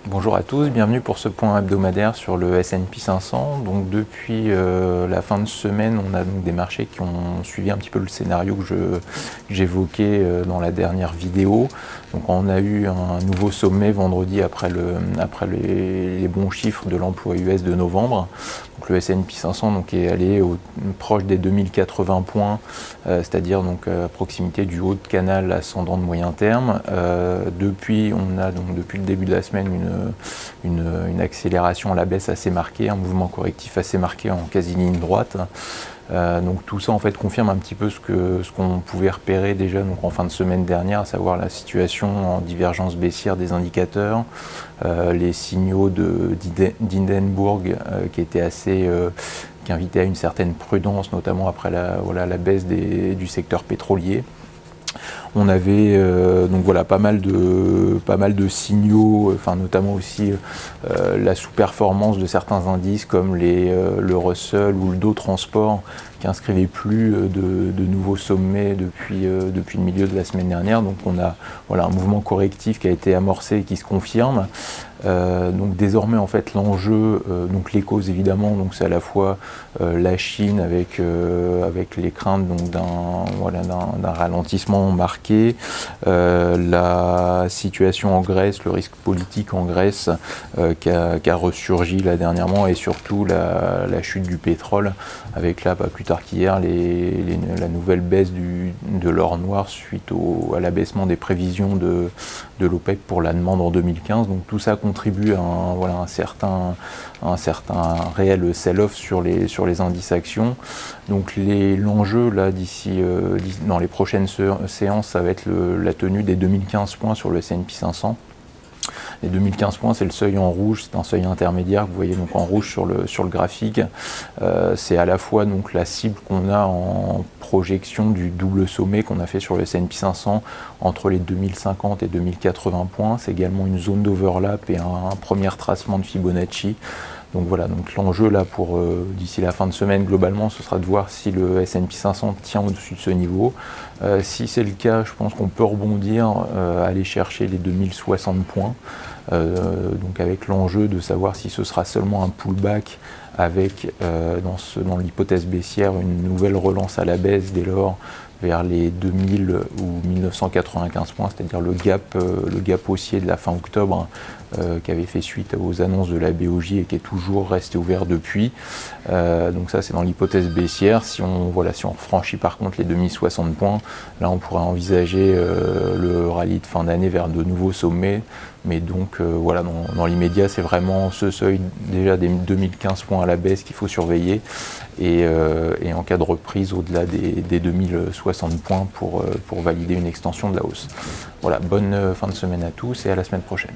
Bonjour à tous, bienvenue pour ce point hebdomadaire sur le S&P 500. Donc depuis la fin de semaine, on a donc des marchés qui ont suivi un petit peu le scénario que j'évoquais dans la dernière vidéo. Donc on a eu un nouveau sommet vendredi après les bons chiffres de l'emploi US de novembre. Donc le S&P 500 donc, est allé proche des 2080 points, c'est-à-dire donc à proximité du haut de canal ascendant de moyen terme. Depuis le début de la semaine une accélération à la baisse assez marquée, un mouvement correctif assez marqué en quasi ligne droite. Donc tout ça en fait confirme un petit peu ce qu'on pouvait repérer déjà donc en fin de semaine dernière, à savoir la situation en divergence baissière des indicateurs, les signaux d'Hindenburg qui invitaient à une certaine prudence, notamment après la baisse du secteur pétrolier. On avait donc voilà pas mal de signaux, enfin notamment aussi la sous-performance de certains indices comme le Russell ou le Dow Transport qui inscrivaient plus de nouveaux sommets depuis le milieu de la semaine dernière. Donc on a un mouvement correctif qui a été amorcé et qui se confirme. Donc désormais en fait l'enjeu, donc les causes évidemment, donc c'est à la fois la Chine avec les craintes donc d'un ralentissement marqué, la situation en Grèce, le risque politique en Grèce qui a ressurgi là dernièrement, et surtout la chute du pétrole avec là pas plus tard qu'hier la nouvelle baisse de l'or noir suite à l'abaissement des prévisions de l'OPEC pour la demande en 2015. Donc tout ça contribue à un certain réel sell-off sur les indices actions. Donc l'enjeu là dans les prochaines séances, ça va être la tenue des 2015 points sur le S&P 500. Les 2015 points, c'est le seuil en rouge, c'est un seuil intermédiaire que vous voyez donc en rouge sur le graphique. C'est à la fois donc la cible qu'on a en projection du double sommet qu'on a fait sur le S&P 500 entre les 2050 et 2080 points. C'est également une zone d'overlap et un premier tracement de Fibonacci. Donc voilà, donc l'enjeu là pour d'ici la fin de semaine globalement, ce sera de voir si le S&P 500 tient au-dessus de ce niveau. Si c'est le cas, je pense qu'on peut rebondir, aller chercher les 2060 points. Donc avec l'enjeu de savoir si ce sera seulement un pullback avec dans l'hypothèse baissière une nouvelle relance à la baisse dès lors vers les 2000 ou 1995 points, c'est-à-dire le gap haussier de la fin octobre qui avait fait suite aux annonces de la BOJ et qui est toujours resté ouvert depuis. Donc ça c'est dans l'hypothèse baissière. Si on franchit par contre les 2060 points, là on pourrait envisager le rallye de fin d'année vers de nouveaux sommets. Mais donc dans l'immédiat, c'est vraiment ce seuil déjà des 2015 points à la baisse qu'il faut surveiller, et en cas de reprise au-delà des 2060 points pour valider une extension de la hausse. Voilà, bonne fin de semaine à tous et à la semaine prochaine.